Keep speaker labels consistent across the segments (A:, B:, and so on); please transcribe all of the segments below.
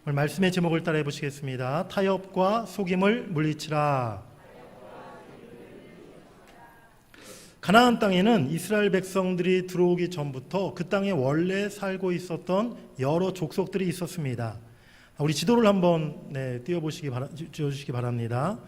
A: 오늘 말씀의 제목을 따라해 보시겠습니다. 타협과 속임을 물리치라. 가나안 땅에는 이스라엘 백성들이 들어오기 전부터 그 땅에 원래 살고 있었던 여러 족속들이 있었습니다. 우리 지도를 한번 띄워주시기 바랍니다.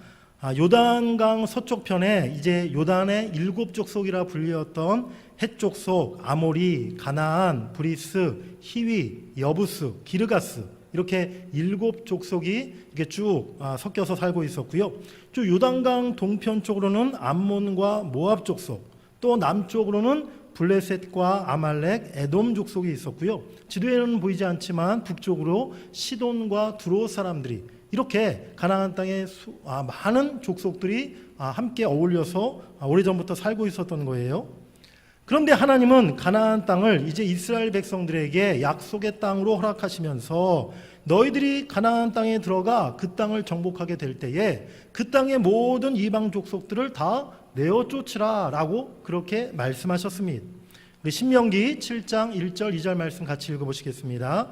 A: 요단강 서쪽편에 이제 요단의 7족속이라 불리었던 헷 족속, 아모리, 가나안, 브리스, 히위, 여부스, 기르가스, 이렇게 7족속이 이렇게 쭉 섞여서 살고 있었고요. 쭉 요단강 동편 쪽으로는 암몬과 모압 족속, 또 남쪽으로는 블레셋과 아말렉, 에돔 족속이 있었고요. 지도에는 보이지 않지만 북쪽으로 시돈과 두로 사람들이, 이렇게 가나안 땅에 많은 족속들이 함께 어울려서 오래전부터 살고 있었던 거예요. 그런데 하나님은 가나안 땅을 이제 이스라엘 백성들에게 약속의 땅으로 허락하시면서 너희들이 가나안 땅에 들어가 그 땅을 정복하게 될 때에 그 땅의 모든 이방 족속들을 다 내어 쫓으라 라고 그렇게 말씀하셨습니다. 우리 신명기 7장 1절 2절 말씀 같이 읽어보시겠습니다.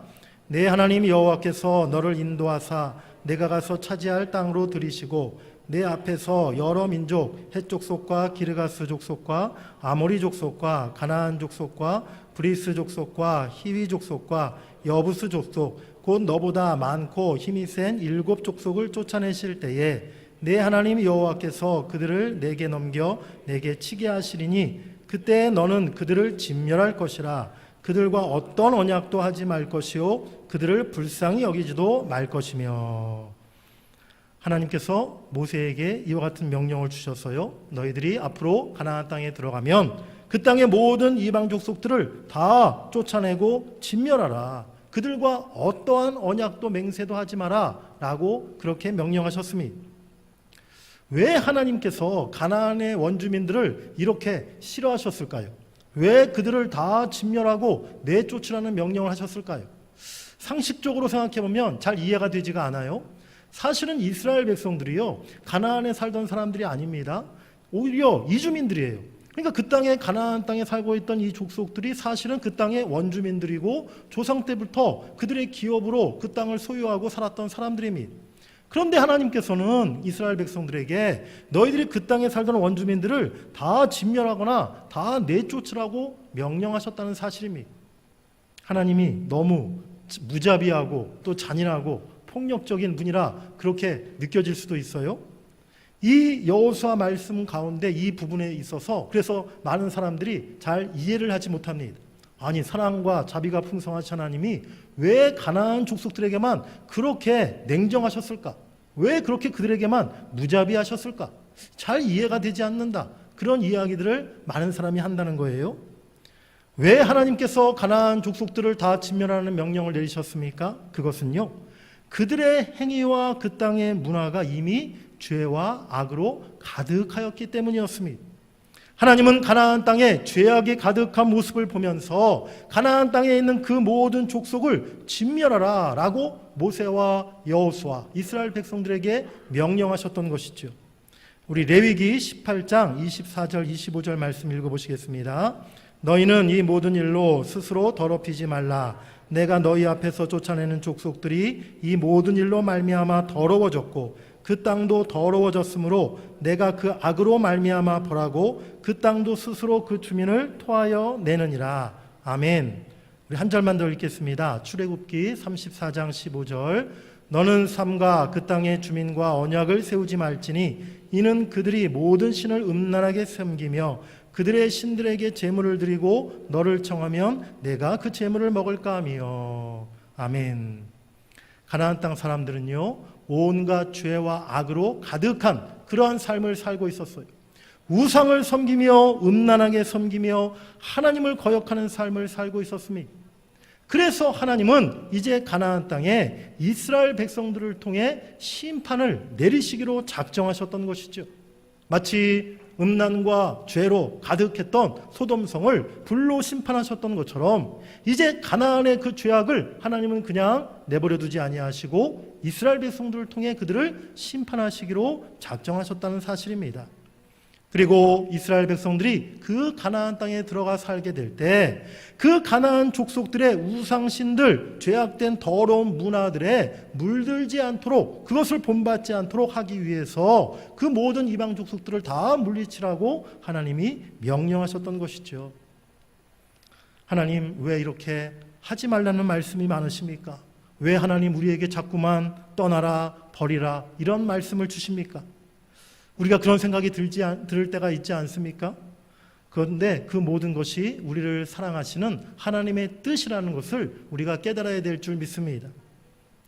A: 내 하나님 여호와께서 너를 인도하사 내가 가서 차지할 땅으로 들이시고 내 앞에서 여러 민족, 헷 족속과 기르가스 족속과 아모리 족속과 가나안 족속과 브리스 족속과 히위 족속과 여부스 족속, 곧 너보다 많고 힘이 센 7족속을 쫓아내실 때에 내 하나님 여호와께서 그들을 내게 넘겨 내게 치게 하시리니 그때 너는 그들을 진멸할 것이라. 그들과 어떤 언약도 하지 말 것이요 그들을 불쌍히 여기지도 말 것이며. 하나님께서 모세에게 이와 같은 명령을 주셔서요, 너희들이 앞으로 가나안 땅에 들어가면 그 땅의 모든 이방 족속들을 다 쫓아내고 진멸하라. 그들과 어떠한 언약도 맹세도 하지 마라 라고 그렇게 명령하셨습니다. 왜 하나님께서 가나안의 원주민들을 이렇게 싫어하셨을까요? 왜 그들을 다 진멸하고 내쫓으라는 명령을 하셨을까요? 상식적으로 생각해보면 잘 이해가 되지가 않아요. 사실은 이스라엘 백성들이요, 가나안에 살던 사람들이 아닙니다. 오히려 이주민들이에요. 그러니까 그 땅에, 가나안 땅에 살고 있던 이 족속들이 사실은 그 땅의 원주민들이고 조상 때부터 그들의 기업으로 그 땅을 소유하고 살았던 사람들입니다. 그런데 하나님께서는 이스라엘 백성들에게 너희들이 그 땅에 살던 원주민들을 다 진멸하거나 다 내쫓으라고 명령하셨다는 사실입니다. 하나님이 너무 무자비하고 또 잔인하고 폭력적인 분이라 그렇게 느껴질 수도 있어요. 이 여호수아 말씀 가운데 이 부분에 있어서 그래서 많은 사람들이 잘 이해를 하지 못합니다. 아니, 사랑과 자비가 풍성하신 하나님이 왜 가나안 족속들에게만 그렇게 냉정하셨을까? 왜 그렇게 그들에게만 무자비하셨을까? 잘 이해가 되지 않는다. 그런 이야기들을 많은 사람이 한다는 거예요. 왜 하나님께서 가나안 족속들을 다 진멸하는 명령을 내리셨습니까? 그것은요, 그들의 행위와 그 땅의 문화가 이미 죄와 악으로 가득하였기 때문이었습니다. 하나님은 가나안 땅에 죄악이 가득한 모습을 보면서 가나안 땅에 있는 그 모든 족속을 진멸하라 라고 모세와 여호수아, 이스라엘 백성들에게 명령하셨던 것이죠. 우리 레위기 18장 24절 25절 말씀 읽어보시겠습니다. 너희는 이 모든 일로 스스로 더럽히지 말라. 내가 너희 앞에서 쫓아내는 족속들이 이 모든 일로 말미암아 더러워졌고 그 땅도 더러워졌으므로 내가 그 악으로 말미암아 벌하고 그 땅도 스스로 그 주민을 토하여 내느니라. 아멘. 우리 한 절만 더 읽겠습니다. 출애굽기 34장 15절. 너는 삼가 그 땅의 주민과 언약을 세우지 말지니 이는 그들이 모든 신을 음란하게 섬기며 그들의 신들에게 제물을 드리고 너를 청하면 내가 그 제물을 먹을까 하며. 아멘. 가나안 땅 사람들은요, 온갖 죄와 악으로 가득한 그러한 삶을 살고 있었어요. 우상을 섬기며 음란하게 섬기며 하나님을 거역하는 삶을 살고 있었습니다. 그래서 하나님은 이제 가나안 땅에 이스라엘 백성들을 통해 심판을 내리시기로 작정하셨던 것이죠. 마치 음란과 죄로 가득했던 소돔성을 불로 심판하셨던 것처럼 이제 가나안의 그 죄악을 하나님은 그냥 내버려 두지 아니하시고 이스라엘 백성들을 통해 그들을 심판하시기로 작정하셨다는 사실입니다. 그리고 이스라엘 백성들이 그 가나안 땅에 들어가 살게 될 때 그 가나안 족속들의 우상신들, 죄악된 더러운 문화들에 물들지 않도록, 그것을 본받지 않도록 하기 위해서 그 모든 이방 족속들을 다 물리치라고 하나님이 명령하셨던 것이죠. 하나님, 왜 이렇게 하지 말라는 말씀이 많으십니까? 왜 하나님 우리에게 자꾸만 떠나라, 버리라 이런 말씀을 주십니까? 우리가 그런 생각이 들을 때가 있지 않습니까? 그런데 그 모든 것이 우리를 사랑하시는 하나님의 뜻이라는 것을 우리가 깨달아야 될 줄 믿습니다.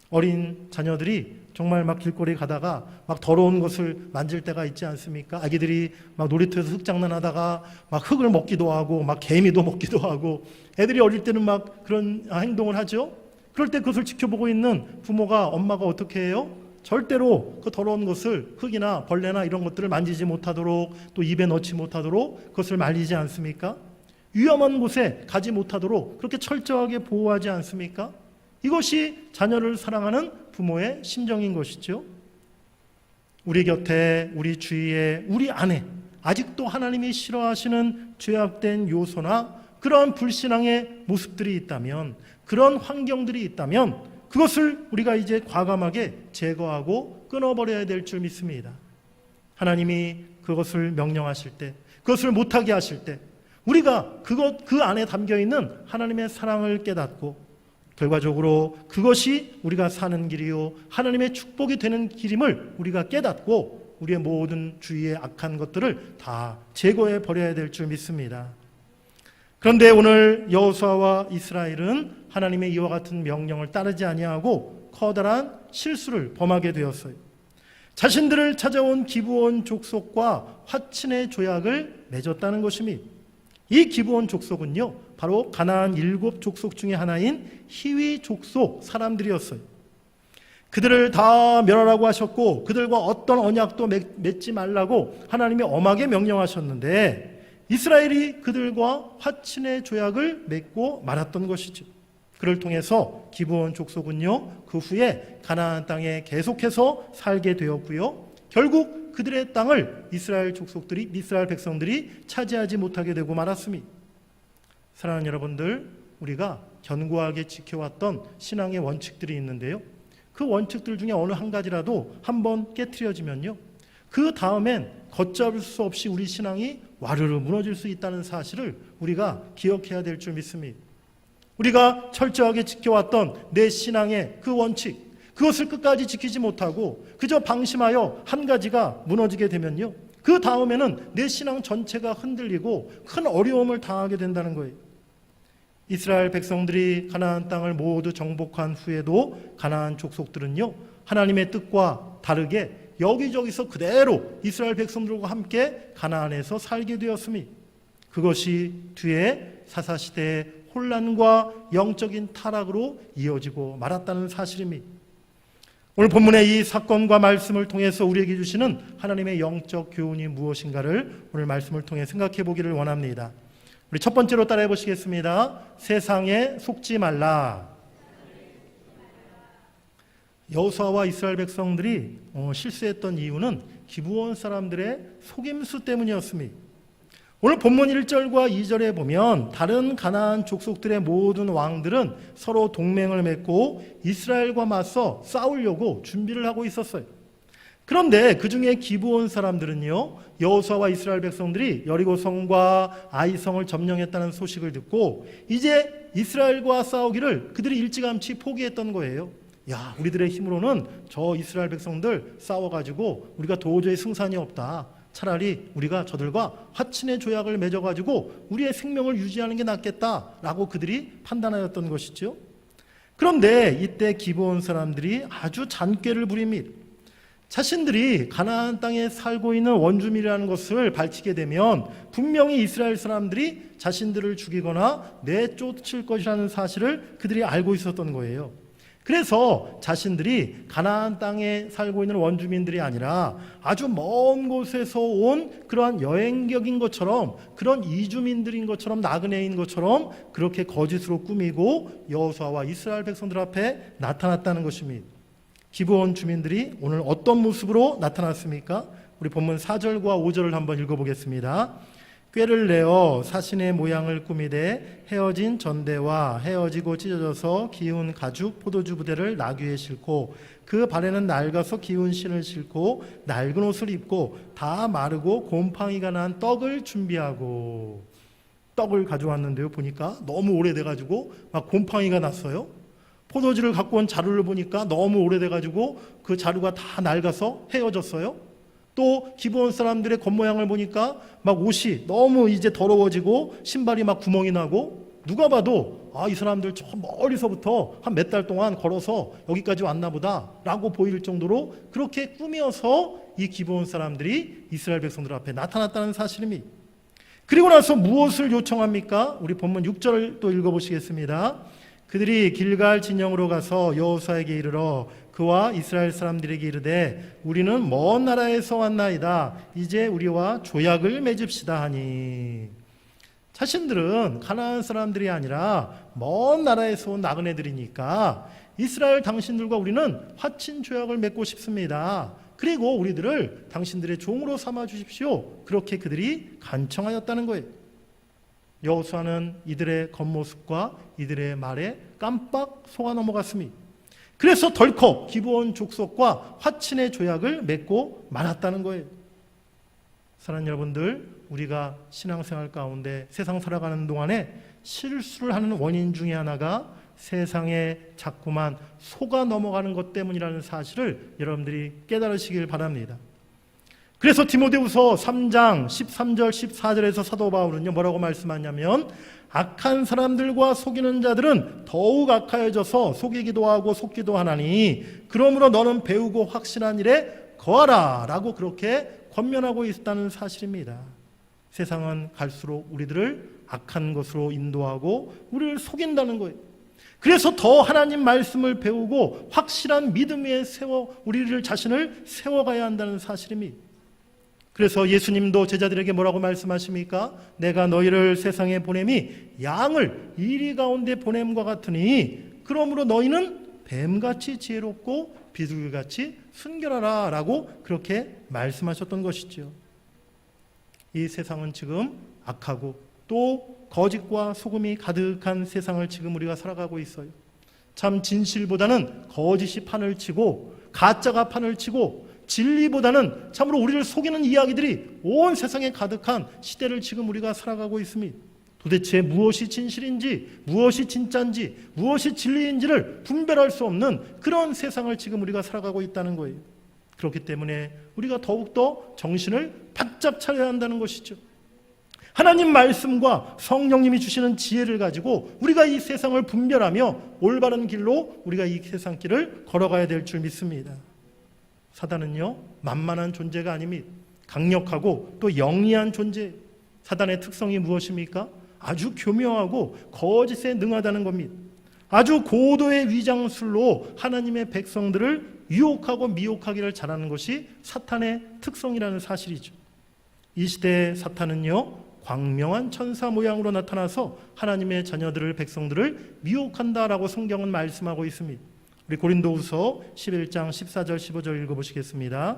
A: 어린 자녀들이 정말 막 길거리 가다가 막 더러운 것을 만질 때가 있지 않습니까? 아기들이 막 놀이터에서 흙장난하다가 막 흙을 먹기도 하고 막 개미도 먹기도 하고, 애들이 어릴 때는 막 그런 행동을 하죠. 그럴 때 그것을 지켜보고 있는 부모가, 엄마가 어떻게 해요? 절대로 그 더러운 것을, 흙이나 벌레나 이런 것들을 만지지 못하도록, 또 입에 넣지 못하도록 그것을 말리지 않습니까? 위험한 곳에 가지 못하도록 그렇게 철저하게 보호하지 않습니까? 이것이 자녀를 사랑하는 부모의 심정인 것이죠. 우리 곁에, 우리 주위에, 우리 안에 아직도 하나님이 싫어하시는 죄악된 요소나 그러한 불신앙의 모습들이 있다면, 그런 환경들이 있다면 그것을 우리가 이제 과감하게 제거하고 끊어버려야 될 줄 믿습니다. 하나님이 그것을 명령하실 때, 그것을 못하게 하실 때 우리가 그 안에 담겨있는 하나님의 사랑을 깨닫고, 결과적으로 그것이 우리가 사는 길이요 하나님의 축복이 되는 길임을 우리가 깨닫고 우리의 모든 주위의 악한 것들을 다 제거해 버려야 될 줄 믿습니다. 그런데 오늘 여호수아와 이스라엘은 하나님의 이와 같은 명령을 따르지 아니하고 커다란 실수를 범하게 되었어요. 자신들을 찾아온 기브온 족속과 화친의 조약을 맺었다는 것입니다. 이 기브온 족속은요, 바로 가나안 7 족속 중에 하나인 히위 족속 사람들이었어요. 그들을 다 멸하라고 하셨고 그들과 어떤 언약도 맺지 말라고 하나님이 엄하게 명령하셨는데, 이스라엘이 그들과 화친의 조약을 맺고 말았던 것이죠. 그를 통해서 기브온 족속은요, 그 후에 가나안 땅에 계속해서 살게 되었고요, 결국 그들의 땅을 이스라엘 백성들이 차지하지 못하게 되고 말았습니다. 사랑하는 여러분들, 우리가 견고하게 지켜왔던 신앙의 원칙들이 있는데요, 그 원칙들 중에 어느 한 가지라도 한번 깨트려지면요, 그 다음엔 걷잡을 수 없이 우리 신앙이 와르르 무너질 수 있다는 사실을 우리가 기억해야 될 줄 믿습니다. 우리가 철저하게 지켜왔던 내 신앙의 그 원칙, 그것을 끝까지 지키지 못하고 그저 방심하여 한 가지가 무너지게 되면요, 그 다음에는 내 신앙 전체가 흔들리고 큰 어려움을 당하게 된다는 거예요. 이스라엘 백성들이 가나안 땅을 모두 정복한 후에도 가나안 족속들은요, 하나님의 뜻과 다르게 여기저기서 그대로 이스라엘 백성들과 함께 가나안에서 살게 되었습니다. 그것이 뒤에 사사시대의 혼란과 영적인 타락으로 이어지고 말았다는 사실입니다. 오늘 본문의 이 사건과 말씀을 통해서 우리에게 주시는 하나님의 영적 교훈이 무엇인가를 오늘 말씀을 통해 생각해 보기를 원합니다. 우리 첫 번째로 따라해 보시겠습니다. 세상에 속지 말라. 여호수아와 이스라엘 백성들이 실수했던 이유는 기브온 사람들의 속임수 때문이었습니다. 오늘 본문 1절과 2절에 보면 다른 가나안 족속들의 모든 왕들은 서로 동맹을 맺고 이스라엘과 맞서 싸우려고 준비를 하고 있었어요. 그런데 그 중에 기브온 사람들은요, 여호수아와 이스라엘 백성들이 여리고성과 아이성을 점령했다는 소식을 듣고 이제 이스라엘과 싸우기를 그들이 일찌감치 포기했던 거예요. 야, 우리들의 힘으로는 저 이스라엘 백성들 싸워가지고 우리가 도저히 승산이 없다. 차라리 우리가 저들과 화친의 조약을 맺어가지고 우리의 생명을 유지하는 게 낫겠다라고 그들이 판단하였던 것이죠. 그런데 이때 기브온 사람들이 아주 잔꾀를 부립니다. 자신들이 가나안 땅에 살고 있는 원주민이라는 것을 밝히게 되면 분명히 이스라엘 사람들이 자신들을 죽이거나 내쫓을 것이라는 사실을 그들이 알고 있었던 거예요. 그래서 자신들이 가나안 땅에 살고 있는 원주민들이 아니라 아주 먼 곳에서 온 그러한 여행객인 것처럼, 그런 이주민들인 것처럼, 나그네인 것처럼 그렇게 거짓으로 꾸미고 여호수아와 이스라엘 백성들 앞에 나타났다는 것입니다. 기브온 주민들이 오늘 어떤 모습으로 나타났습니까? 우리 본문 4절과 5절을 한번 읽어보겠습니다. 꾀를 내어 사신의 모양을 꾸미되 헤어진 전대와 헤어지고 찢어져서 기운 가죽 포도주 부대를 나귀에 싣고 그 발에는 낡아서 기운 신을 싣고 낡은 옷을 입고 다 마르고 곰팡이가 난 떡을 준비하고, 떡을 가져왔는데요, 보니까 너무 오래돼가지고 막 곰팡이가 났어요. 포도주를 갖고 온 자루를 보니까 너무 오래돼가지고 그 자루가 다 낡아서 헤어졌어요. 또 기브온 사람들의 겉모양을 보니까 막 옷이 너무 이제 더러워지고 신발이 막 구멍이 나고, 누가 봐도 이 사람들 저 멀리서부터 한 몇 달 동안 걸어서 여기까지 왔나 보다 라고 보일 정도로 그렇게 꾸며서 이 기브온 사람들이 이스라엘 백성들 앞에 나타났다는 사실입니다. 그리고 나서 무엇을 요청합니까? 우리 본문 6절을 또 읽어보시겠습니다. 그들이 길갈 진영으로 가서 여호수아에게 이르러 그와 이스라엘 사람들에게 이르되 우리는 먼 나라에서 왔나이다. 이제 우리와 조약을 맺읍시다 하니, 자신들은 가나안 사람들이 아니라 먼 나라에서 온 나그네들이니까 이스라엘 당신들과 우리는 화친 조약을 맺고 싶습니다. 그리고 우리들을 당신들의 종으로 삼아 주십시오. 그렇게 그들이 간청하였다는 거예요. 여호수아는 이들의 겉모습과 이들의 말에 깜빡 속아 넘어갔습니다. 그래서 덜컥 기브온 족속과 화친의 조약을 맺고 말았다는 거예요. 사랑하는 여러분들, 우리가 신앙생활 가운데 세상 살아가는 동안에 실수를 하는 원인 중에 하나가 세상에 자꾸만 속아 넘어가는 것 때문이라는 사실을 여러분들이 깨달으시길 바랍니다. 그래서 디모데후서 3장 13절 14절에서 사도 바울은요 뭐라고 말씀하냐면, 악한 사람들과 속이는 자들은 더욱 악하여져서 속이기도 하고 속기도 하나니 그러므로 너는 배우고 확신한 일에 거하라 라고 그렇게 권면하고 있다는 사실입니다. 세상은 갈수록 우리들을 악한 것으로 인도하고 우리를 속인다는 거예요. 그래서 더 하나님 말씀을 배우고 확실한 믿음 위에 우리를 자신을 세워가야 한다는 사실입니다. 그래서 예수님도 제자들에게 뭐라고 말씀하십니까? 내가 너희를 세상에 보냄이 양을 이리 가운데 보냄과 같으니 그러므로 너희는 뱀같이 지혜롭고 비둘기같이 순결하라 라고 그렇게 말씀하셨던 것이죠. 이 세상은 지금 악하고 또 거짓과 소금이 가득한 세상을 지금 우리가 살아가고 있어요. 참 진실보다는 거짓이 판을 치고 가짜가 판을 치고 진리보다는 참으로 우리를 속이는 이야기들이 온 세상에 가득한 시대를 지금 우리가 살아가고 있습니다. 도대체 무엇이 진실인지, 무엇이 진짜인지, 무엇이 진리인지를 분별할 수 없는 그런 세상을 지금 우리가 살아가고 있다는 거예요. 그렇기 때문에 우리가 더욱더 정신을 바짝 차려야 한다는 것이죠. 하나님 말씀과 성령님이 주시는 지혜를 가지고 우리가 이 세상을 분별하며 올바른 길로 우리가 이 세상 길을 걸어가야 될 줄 믿습니다. 사단은요 만만한 존재가 아닙니다. 강력하고 또 영리한 존재. 사단의 특성이 무엇입니까? 아주 교묘하고 거짓에 능하다는 겁니다. 아주 고도의 위장술로 하나님의 백성들을 유혹하고 미혹하기를 잘하는 것이 사탄의 특성이라는 사실이죠. 이 시대의 사탄은요 광명한 천사 모양으로 나타나서 하나님의 자녀들을, 백성들을 미혹한다라고 성경은 말씀하고 있습니다. 우리 고린도후서 11장 14절 15절 읽어보시겠습니다.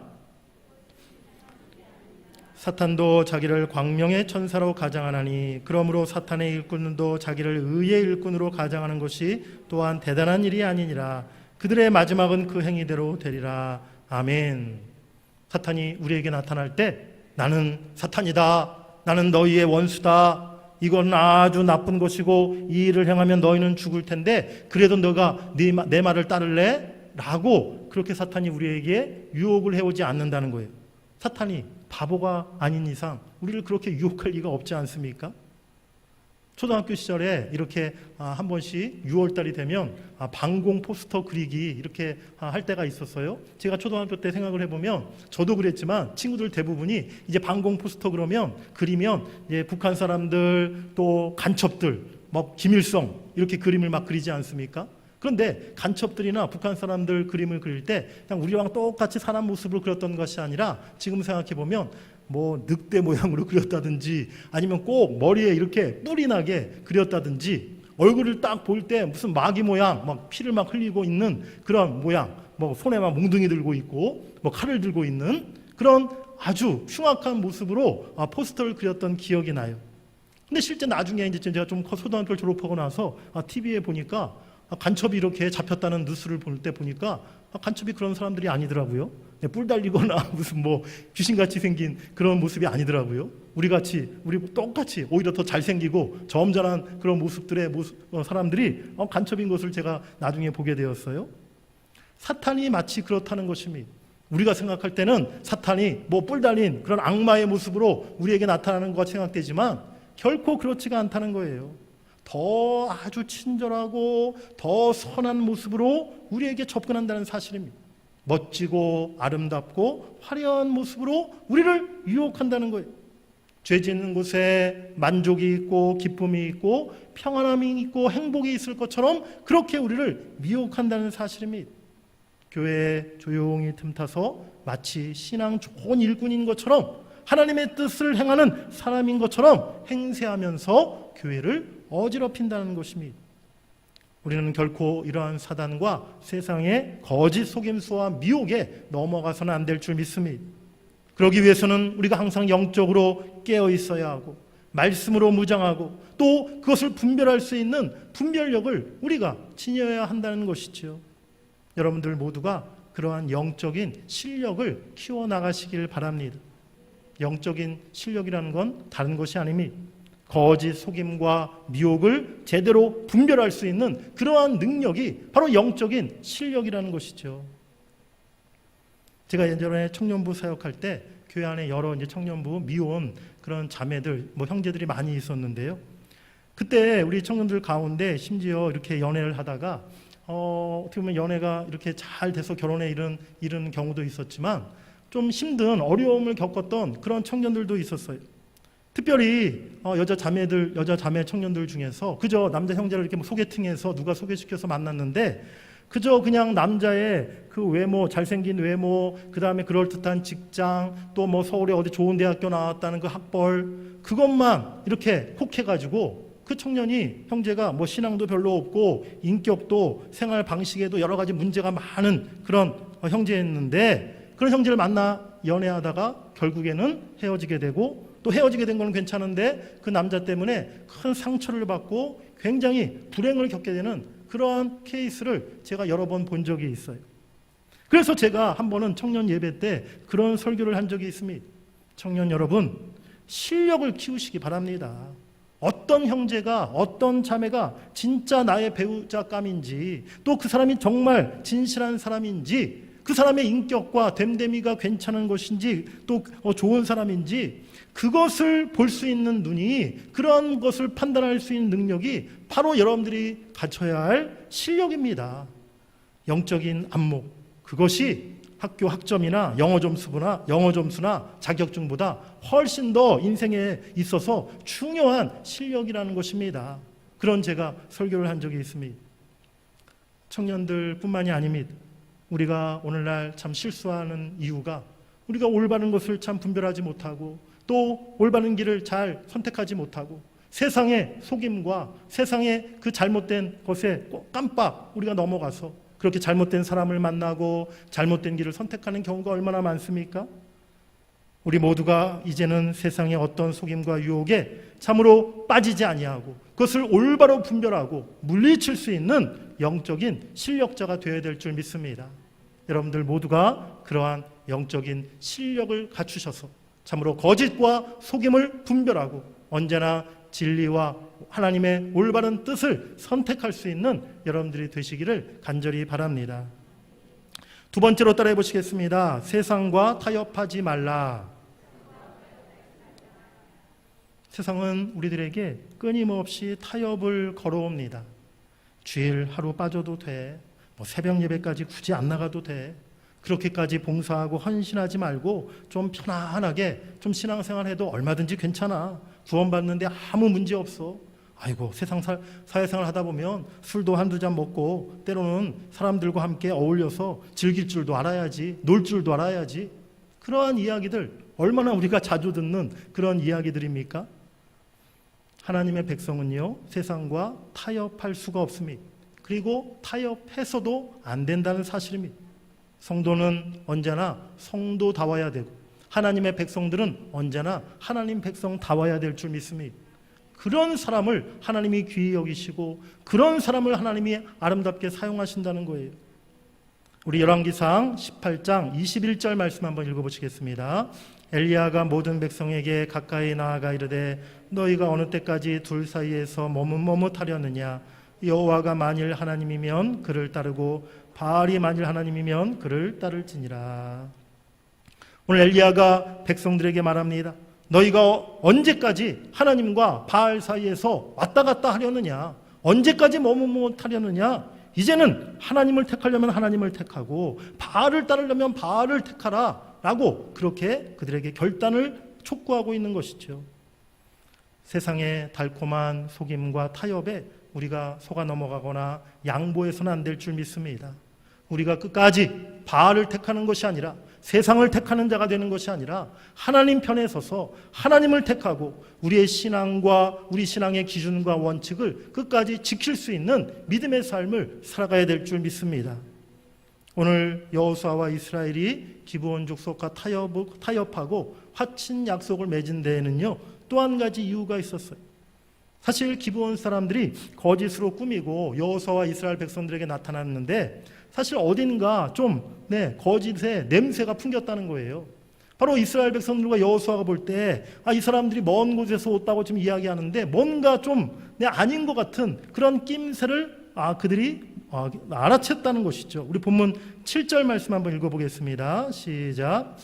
A: 사탄도 자기를 광명의 천사로 가장하나니 그러므로 사탄의 일꾼도 자기를 의의 일꾼으로 가장하는 것이 또한 대단한 일이 아니니라. 그들의 마지막은 그 행위대로 되리라. 아멘. 사탄이 우리에게 나타날 때 나는 사탄이다, 나는 너희의 원수다, 이건 아주 나쁜 것이고 이 일을 행하면 너희는 죽을 텐데 그래도 너가 내 말을 따를래? 라고 그렇게 사탄이 우리에게 유혹을 해오지 않는다는 거예요. 사탄이 바보가 아닌 이상 우리를 그렇게 유혹할 리가 없지 않습니까? 초등학교 시절에 이렇게 한 번씩 6월달이 되면 방공 포스터 그리기 이렇게 할 때가 있었어요. 제가 초등학교 때 생각을 해보면 저도 그랬지만 친구들 대부분이 이제 방공 포스터 그리면 이제 북한 사람들 또 간첩들 뭐 김일성 이렇게 그림을 막 그리지 않습니까? 그런데 간첩들이나 북한 사람들 그림을 그릴 때 그냥 우리랑 똑같이 사람 모습으로 그렸던 것이 아니라 지금 생각해 보면 뭐 늑대 모양으로 그렸다든지 아니면 꼭 머리에 이렇게 뿔이 나게 그렸다든지 얼굴을 딱 볼 때 무슨 마귀 모양 막 피를 막 흘리고 있는 그런 모양, 뭐 손에 막 몽둥이 들고 있고 뭐 칼을 들고 있는 그런 아주 흉악한 모습으로 포스터를 그렸던 기억이 나요. 근데 실제 나중에 이제 제가 좀 초등학교를 졸업하고 나서 TV에 보니까 간첩이 이렇게 잡혔다는 뉴스를 볼 때 보니까 간첩이 그런 사람들이 아니더라고요. 뿔 달리거나 무슨 뭐 귀신같이 생긴 그런 모습이 아니더라고요. 우리 똑같이 오히려 더 잘생기고 점잖은 그런 모습들의 사람들이 간첩인 것을 제가 나중에 보게 되었어요. 사탄이 마치 그렇다는 것입니다. 우리가 생각할 때는 사탄이 뭐 뿔 달린 그런 악마의 모습으로 우리에게 나타나는 것 같이 생각되지만 결코 그렇지가 않다는 거예요. 더 아주 친절하고 더 선한 모습으로 우리에게 접근한다는 사실입니다. 멋지고 아름답고 화려한 모습으로 우리를 유혹한다는 거예요. 죄 짓는 곳에 만족이 있고 기쁨이 있고 평안함이 있고 행복이 있을 것처럼 그렇게 우리를 미혹한다는 사실입니다. 교회에 조용히 틈타서 마치 신앙 좋은 일꾼인 것처럼 하나님의 뜻을 행하는 사람인 것처럼 행세하면서 교회를 어지럽힌다는 것입니다. 우리는 결코 이러한 사단과 세상의 거짓 속임수와 미혹에 넘어가서는 안 될 줄 믿습니다. 그러기 위해서는 우리가 항상 영적으로 깨어 있어야 하고 말씀으로 무장하고 또 그것을 분별할 수 있는 분별력을 우리가 지녀야 한다는 것이죠. 여러분들 모두가 그러한 영적인 실력을 키워나가시길 바랍니다. 영적인 실력이라는 건 다른 것이 아닙니다. 거짓 속임과 미혹을 제대로 분별할 수 있는 그러한 능력이 바로 영적인 실력이라는 것이죠. 제가 예전에 청년부 사역할 때 교회 안에 여러 이제 청년부 미혼 그런 자매들, 형제들이 많이 있었는데요. 그때 우리 청년들 가운데 심지어 이렇게 연애를 하다가 어떻게 보면 연애가 이렇게 잘 돼서 결혼에 이르는 경우도 있었지만 좀 힘든 어려움을 겪었던 그런 청년들도 있었어요. 특별히 여자 자매 청년들 중에서 그저 남자 형제를 이렇게 소개팅해서 누가 소개시켜서 만났는데 그저 그냥 남자의 그 외모, 잘생긴 외모, 그 다음에 그럴듯한 직장, 또 뭐 서울에 어디 좋은 대학교 나왔다는 그 학벌, 그것만 이렇게 혹해가지고 그 청년이 형제가 뭐 신앙도 별로 없고 인격도 생활 방식에도 여러 가지 문제가 많은 그런 형제였는데 그런 형제를 만나 연애하다가 결국에는 헤어지게 되고 또 헤어지게 된 건 괜찮은데 그 남자 때문에 큰 상처를 받고 굉장히 불행을 겪게 되는 그러한 케이스를 제가 여러 번 본 적이 있어요. 그래서 제가 한 번은 청년 예배 때 그런 설교를 한 적이 있습니다. 청년 여러분, 실력을 키우시기 바랍니다. 어떤 형제가 어떤 자매가 진짜 나의 배우자감인지 또 그 사람이 정말 진실한 사람인지 그 사람의 인격과 됨됨이가 괜찮은 것인지 또 좋은 사람인지 그것을 볼 수 있는 눈이 그런 것을 판단할 수 있는 능력이 바로 여러분들이 갖춰야 할 실력입니다. 영적인 안목, 그것이 학교 학점이나 영어 점수나 자격증보다 훨씬 더 인생에 있어서 중요한 실력이라는 것입니다. 그런 제가 설교를 한 적이 있습니다. 청년들뿐만이 아닙니다. 우리가 오늘날 참 실수하는 이유가 우리가 올바른 것을 참 분별하지 못하고 또 올바른 길을 잘 선택하지 못하고 세상의 속임과 세상의 그 잘못된 것에 깜빡 우리가 넘어가서 그렇게 잘못된 사람을 만나고 잘못된 길을 선택하는 경우가 얼마나 많습니까? 우리 모두가 이제는 세상의 어떤 속임과 유혹에 참으로 빠지지 아니하고 그것을 올바로 분별하고 물리칠 수 있는 영적인 실력자가 되어야 될 줄 믿습니다. 여러분들 모두가 그러한 영적인 실력을 갖추셔서 참으로 거짓과 속임을 분별하고 언제나 진리와 하나님의 올바른 뜻을 선택할 수 있는 여러분들이 되시기를 간절히 바랍니다. 두 번째로 따라해 보시겠습니다. 세상과 타협하지 말라. 세상은 우리들에게 끊임없이 타협을 걸어옵니다. 주일 하루 빠져도 돼. 새벽 예배까지 굳이 안 나가도 돼. 그렇게까지 봉사하고 헌신하지 말고 좀 편안하게 좀 신앙생활해도 얼마든지 괜찮아. 구원받는데 아무 문제 없어. 아이고 세상 사회생활 하다 보면 술도 한두 잔 먹고 때로는 사람들과 함께 어울려서 즐길 줄도 알아야지. 놀 줄도 알아야지. 그러한 이야기들 얼마나 우리가 자주 듣는 그런 이야기들입니까? 하나님의 백성은요 세상과 타협할 수가 없습니다. 그리고 타협해서도 안 된다는 사실입니다. 성도는 언제나 성도다워야 되고 하나님의 백성들은 언제나 하나님 백성다워야 될 줄 믿습니다. 그런 사람을 하나님이 귀히 여기시고 그런 사람을 하나님이 아름답게 사용하신다는 거예요. 우리 열왕기상 18장 21절 말씀 한번 읽어보시겠습니다. 엘리야가 모든 백성에게 가까이 나아가 이르되 너희가 어느 때까지 둘 사이에서 머뭇머뭇하려느냐. 여호와가 만일 하나님이면 그를 따르고 바알이 만일 하나님이면 그를 따를지니라. 오늘 엘리야가 백성들에게 말합니다. 너희가 언제까지 하나님과 바알 사이에서 왔다 갔다 하려느냐. 언제까지 머뭇머뭇하려느냐. 이제는 하나님을 택하려면 하나님을 택하고 바알을 따르려면 바알을 택하라 라고 그렇게 그들에게 결단을 촉구하고 있는 것이죠. 세상의 달콤한 속임과 타협에 우리가 속아 넘어가거나 양보해서는 안 될 줄 믿습니다. 우리가 끝까지 바알을 택하는 것이 아니라 세상을 택하는 자가 되는 것이 아니라 하나님 편에 서서 하나님을 택하고 우리의 신앙과 우리 신앙의 기준과 원칙을 끝까지 지킬 수 있는 믿음의 삶을 살아가야 될 줄 믿습니다. 오늘 여호수아와 이스라엘이 기브온 족속과 타협하고 화친 약속을 맺은 데에는요, 또 한 가지 이유가 있었어요. 사실 기브온 사람들이 거짓으로 꾸미고 여호수아와 이스라엘 백성들에게 나타났는데 사실 어딘가 좀 거짓의 냄새가 풍겼다는 거예요. 바로 이스라엘 백성들과 여호수아가 볼 때 이 사람들이 먼 곳에서 왔다고 지금 이야기하는데 뭔가 좀 아닌 것 같은 그런 낌새를 그들이 알아챘다는 것이죠. 우리 본문 7절 말씀 한번 읽어보겠습니다. 시작.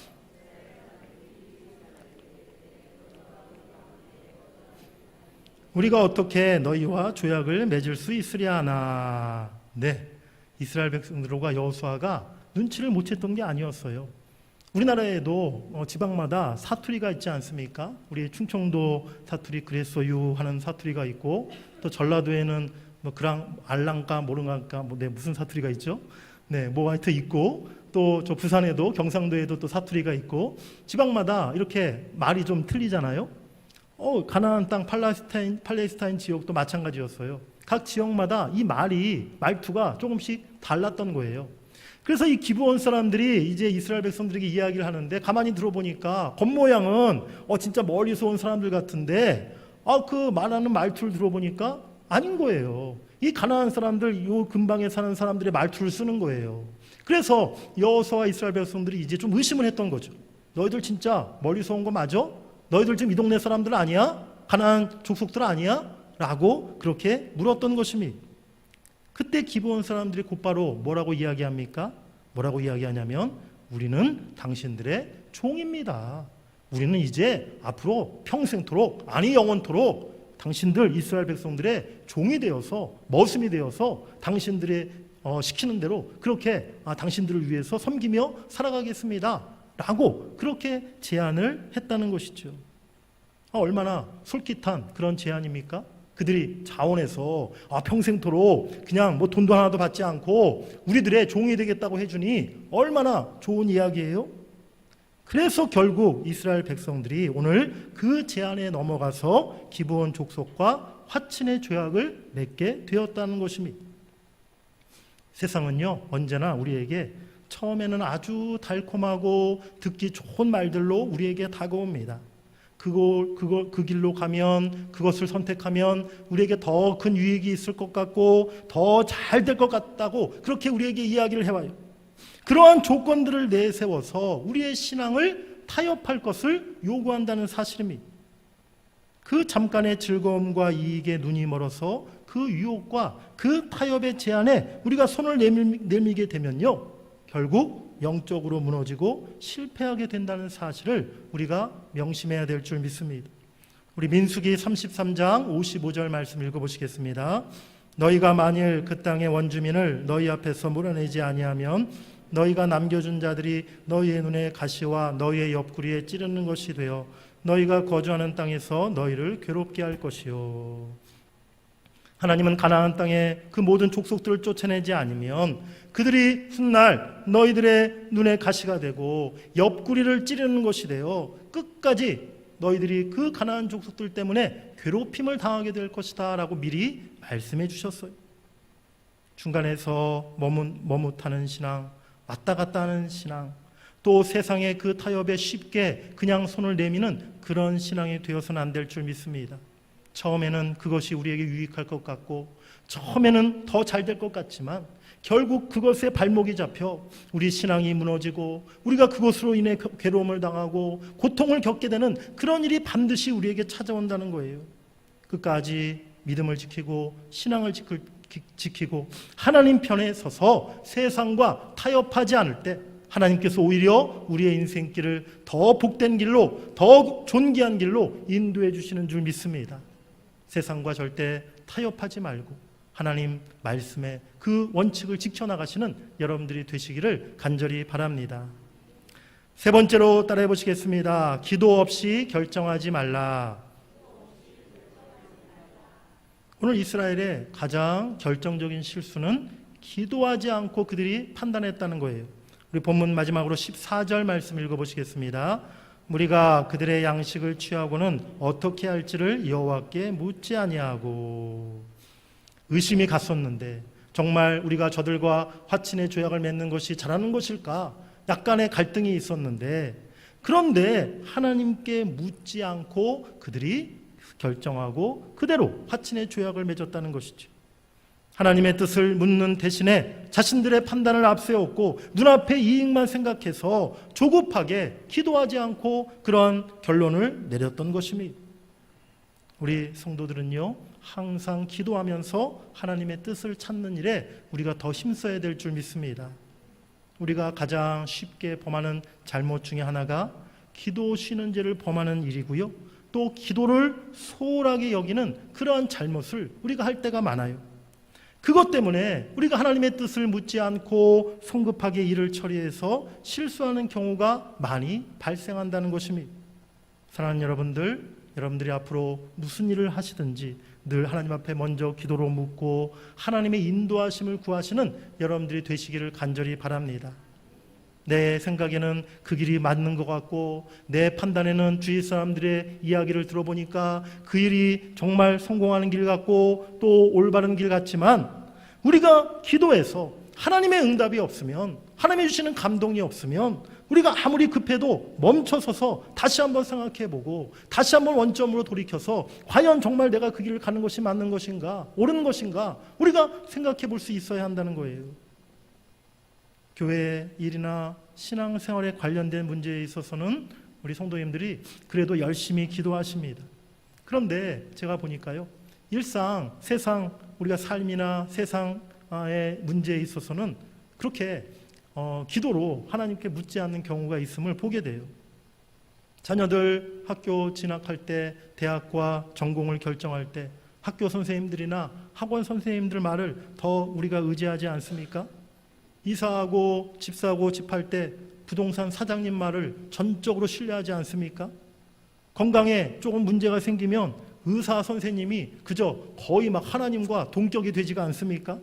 A: 우리가 어떻게 너희와 조약을 맺을 수 있으랴 하나. 네, 이스라엘 백성들과 여호수아가 눈치를 못 챘던 게 아니었어요. 우리나라에도 지방마다 사투리가 있지 않습니까? 우리 충청도 사투리 그랬어요 하는 사투리가 있고, 또 전라도에는 그랑 알랑가 모르랑가 무슨 사투리가 있죠? 하여튼 있고, 또 저 부산에도 경상도에도 또 사투리가 있고, 지방마다 이렇게 말이 좀 틀리잖아요. 가나안 땅 팔레스타인 지역도 마찬가지였어요. 각 지역마다 이 말투가 조금씩 달랐던 거예요. 그래서 이 기브온 사람들이 이제 이스라엘 백성들에게 이야기를 하는데 가만히 들어보니까 겉모양은 진짜 멀리서 온 사람들 같은데 그 말하는 말투를 들어보니까 아닌 거예요. 이 가나안 사람들, 요 근방에 사는 사람들의 말투를 쓰는 거예요. 그래서 여호수아와 이스라엘 백성들이 이제 좀 의심을 했던 거죠. 너희들 진짜 멀리서 온 거 맞아? 너희들 지금 이 동네 사람들 아니야? 가나안 족속들 아니야? 라고 그렇게 물었던 것입니다. 그때 기브온 사람들이 곧바로 뭐라고 이야기합니까? 뭐라고 이야기하냐면 우리는 당신들의 종입니다. 우리는 이제 앞으로 평생토록 영원토록 당신들 이스라엘 백성들의 종이 되어서 머슴이 되어서 당신들의 시키는 대로 그렇게 당신들을 위해서 섬기며 살아가겠습니다. 라고 그렇게 제안을 했다는 것이죠. 얼마나 솔깃한 그런 제안입니까? 그들이 자원해서 평생토록 그냥 돈도 하나도 받지 않고 우리들의 종이 되겠다고 해주니 얼마나 좋은 이야기예요? 그래서 결국 이스라엘 백성들이 오늘 그 제안에 넘어가서 기브온 족속과 화친의 조약을 맺게 되었다는 것입니다. 세상은요, 언제나 우리에게 처음에는 아주 달콤하고 듣기 좋은 말들로 우리에게 다가옵니다. 그 길로 가면, 그것을 선택하면 우리에게 더 큰 유익이 있을 것 같고 더 잘 될 것 같다고 그렇게 우리에게 이야기를 해와요. 그러한 조건들을 내세워서 우리의 신앙을 타협할 것을 요구한다는 사실입니다. 그 잠깐의 즐거움과 이익에 눈이 멀어서 그 유혹과 그 타협의 제안에 우리가 손을 내밀게 되면요, 결국 영적으로 무너지고 실패하게 된다는 사실을 우리가 명심해야 될 줄 믿습니다. 우리 민수기 33장 55절 말씀 읽어보시겠습니다. 너희가 만일 그 땅의 원주민을 너희 앞에서 몰아내지 아니하면 너희가 남겨준 자들이 너희의 눈에 가시와 너희의 옆구리에 찌르는 것이 되어 너희가 거주하는 땅에서 너희를 괴롭게 할 것이요. 하나님은 가나안 땅에 그 모든 족속들을 쫓아내지 않으면 그들이 훗날 너희들의 눈에 가시가 되고 옆구리를 찌르는 것이 되어 끝까지 너희들이 그 가나안 족속들 때문에 괴롭힘을 당하게 될 것이다 라고 미리 말씀해 주셨어요. 중간에서 머뭇하는 신앙, 왔다 갔다 하는 신앙, 또 세상의 그 타협에 쉽게 그냥 손을 내미는 그런 신앙이 되어서는 안 될 줄 믿습니다. 처음에는 그것이 우리에게 유익할 것 같고 처음에는 더 잘 될 것 같지만 결국 그것에 발목이 잡혀 우리 신앙이 무너지고 우리가 그것으로 인해 괴로움을 당하고 고통을 겪게 되는 그런 일이 반드시 우리에게 찾아온다는 거예요. 끝까지 믿음을 지키고 신앙을 지키고 하나님 편에 서서 세상과 타협하지 않을 때 하나님께서 오히려 우리의 인생길을 더 복된 길로, 더 존귀한 길로 인도해 주시는 줄 믿습니다. 세상과 절대 타협하지 말고 하나님 말씀에 그 원칙을 지켜나가시는 여러분들이 되시기를 간절히 바랍니다. 세 번째로 따라해 보시겠습니다. 기도 없이 결정하지 말라. 오늘 이스라엘의 가장 결정적인 실수는 기도하지 않고 그들이 판단했다는 거예요. 우리 본문 마지막으로 14절 말씀 읽어보시겠습니다. 무리가 그들의 양식을 취하고는 어떻게 할지를 여호와께 묻지 아니하고. 의심이 갔었는데 정말 우리가 저들과 화친의 조약을 맺는 것이 잘하는 것일까? 약간의 갈등이 있었는데 그런데 하나님께 묻지 않고 그들이 결정하고 그대로 화친의 조약을 맺었다는 것이죠. 하나님의 뜻을 묻는 대신에 자신들의 판단을 앞세웠고 눈앞의 이익만 생각해서 조급하게 기도하지 않고 그런 결론을 내렸던 것입니다. 우리 성도들은요, 항상 기도하면서 하나님의 뜻을 찾는 일에 우리가 더 힘써야 될 줄 믿습니다. 우리가 가장 쉽게 범하는 잘못 중에 하나가 기도 쉬는 죄를 범하는 일이고요. 또 기도를 소홀하게 여기는 그러한 잘못을 우리가 할 때가 많아요. 그것 때문에 우리가 하나님의 뜻을 묻지 않고 성급하게 일을 처리해서 실수하는 경우가 많이 발생한다는 것입니다. 사랑하는 여러분들, 여러분들이 앞으로 무슨 일을 하시든지 늘 하나님 앞에 먼저 기도로 묻고 하나님의 인도하심을 구하시는 여러분들이 되시기를 간절히 바랍니다. 내 생각에는 그 길이 맞는 것 같고 내 판단에는 주위 사람들의 이야기를 들어보니까 그 일이 정말 성공하는 길 같고 또 올바른 길 같지만 우리가 기도해서 하나님의 응답이 없으면, 하나님이 주시는 감동이 없으면 우리가 아무리 급해도 멈춰서서 다시 한번 생각해보고 다시 한번 원점으로 돌이켜서 과연 정말 내가 그 길을 가는 것이 맞는 것인가, 옳은 것인가 우리가 생각해 볼 수 있어야 한다는 거예요. 교회 일이나 신앙생활에 관련된 문제에 있어서는 우리 성도님들이 그래도 열심히 기도하십니다. 그런데 제가 보니까요, 일상, 세상, 우리가 삶이나 세상의 문제에 있어서는 그렇게 기도로 하나님께 묻지 않는 경우가 있음을 보게 돼요. 자녀들 학교 진학할 때, 대학과 전공을 결정할 때 학교 선생님들이나 학원 선생님들 말을 더 우리가 의지하지 않습니까? 이사하고 집 사고 집 할 때 부동산 사장님 말을 전적으로 신뢰하지 않습니까? 건강에 조금 문제가 생기면 의사 선생님이 그저 거의 막 하나님과 동격이 되지가 않습니까?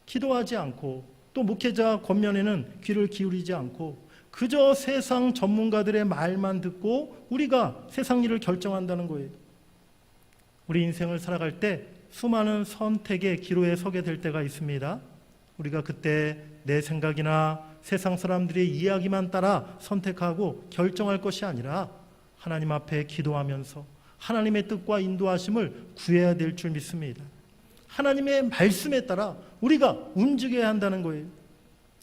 A: 기도하지 않고 또 목회자 겉면에는 귀를 기울이지 않고 그저 세상 전문가들의 말만 듣고 우리가 세상 일을 결정한다는 거예요. 우리 인생을 살아갈 때 수많은 선택의 기로에 서게 될 때가 있습니다. 우리가 그때 내 생각이나 세상 사람들의 이야기만 따라 선택하고 결정할 것이 아니라 하나님 앞에 기도하면서 하나님의 뜻과 인도하심을 구해야 될 줄 믿습니다. 하나님의 말씀에 따라 우리가 움직여야 한다는 거예요.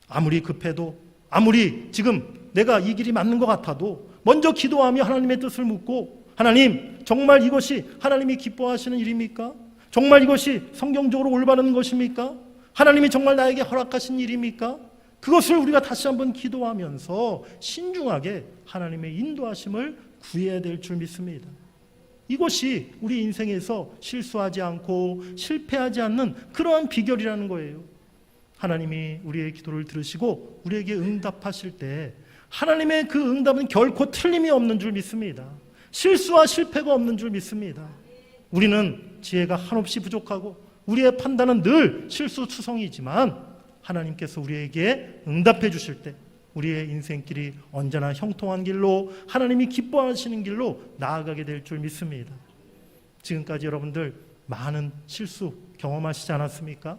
A: 아무리 급해도, 아무리 지금 내가 이 길이 맞는 것 같아도 먼저 기도하며 하나님의 뜻을 묻고, 하나님, 정말 이것이 하나님이 기뻐하시는 일입니까? 정말 이것이 성경적으로 올바른 것입니까? 하나님이 정말 나에게 허락하신 일입니까? 그것을 우리가 다시 한번 기도하면서 신중하게 하나님의 인도하심을 구해야 될 줄 믿습니다. 이것이 우리 인생에서 실수하지 않고 실패하지 않는 그러한 비결이라는 거예요. 하나님이 우리의 기도를 들으시고 우리에게 응답하실 때 하나님의 그 응답은 결코 틀림이 없는 줄 믿습니다. 실수와 실패가 없는 줄 믿습니다. 우리는 지혜가 한없이 부족하고 우리의 판단은 늘 실수투성이지만 하나님께서 우리에게 응답해 주실 때 우리의 인생길이 언제나 형통한 길로, 하나님이 기뻐하시는 길로 나아가게 될 줄 믿습니다. 지금까지 여러분들 많은 실수 경험하시지 않았습니까?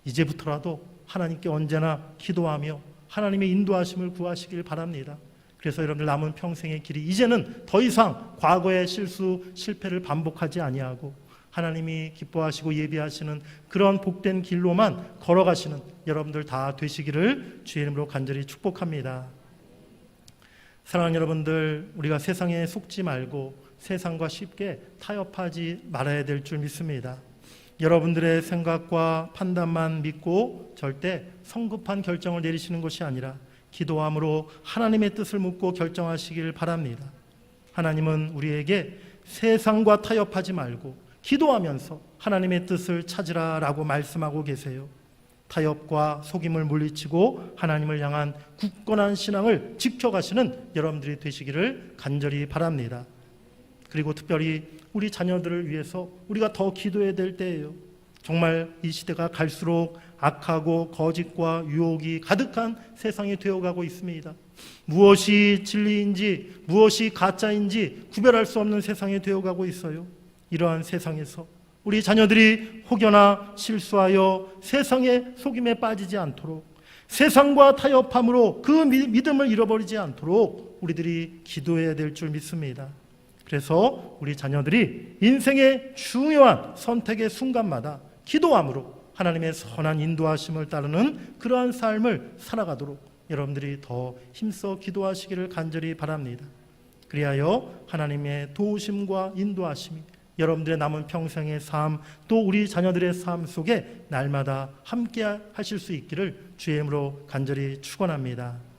A: 이제부터라도 하나님께 언제나 기도하며 하나님의 인도하심을 구하시길 바랍니다. 그래서 여러분들 남은 평생의 길이 이제는 더 이상 과거의 실수, 실패를 반복하지 아니하고 하나님이 기뻐하시고 예비하시는 그런 복된 길로만 걸어가시는 여러분들 다 되시기를 주의 이름으로 간절히 축복합니다. 사랑하는 여러분들, 우리가 세상에 속지 말고 세상과 쉽게 타협하지 말아야 될 줄 믿습니다. 여러분들의 생각과 판단만 믿고 절대 성급한 결정을 내리시는 것이 아니라 기도함으로 하나님의 뜻을 묻고 결정하시길 바랍니다. 하나님은 우리에게 세상과 타협하지 말고 기도하면서 하나님의 뜻을 찾으라라고 말씀하고 계세요. 타협과 속임을 물리치고 하나님을 향한 굳건한 신앙을 지켜가시는 여러분들이 되시기를 간절히 바랍니다. 그리고 특별히 우리 자녀들을 위해서 우리가 더 기도해야 될 때예요. 정말 이 시대가 갈수록 악하고 거짓과 유혹이 가득한 세상이 되어가고 있습니다. 무엇이 진리인지 무엇이 가짜인지 구별할 수 없는 세상이 되어가고 있어요. 이러한 세상에서 우리 자녀들이 혹여나 실수하여 세상의 속임에 빠지지 않도록, 세상과 타협함으로 그 믿음을 잃어버리지 않도록 우리들이 기도해야 될 줄 믿습니다. 그래서 우리 자녀들이 인생의 중요한 선택의 순간마다 기도함으로 하나님의 선한 인도하심을 따르는 그러한 삶을 살아가도록 여러분들이 더 힘써 기도하시기를 간절히 바랍니다. 그리하여 하나님의 도우심과 인도하심이 여러분들의 남은 평생의 삶, 또 우리 자녀들의 삶 속에 날마다 함께 하실 수 있기를 주의 이름으로 간절히 축원합니다.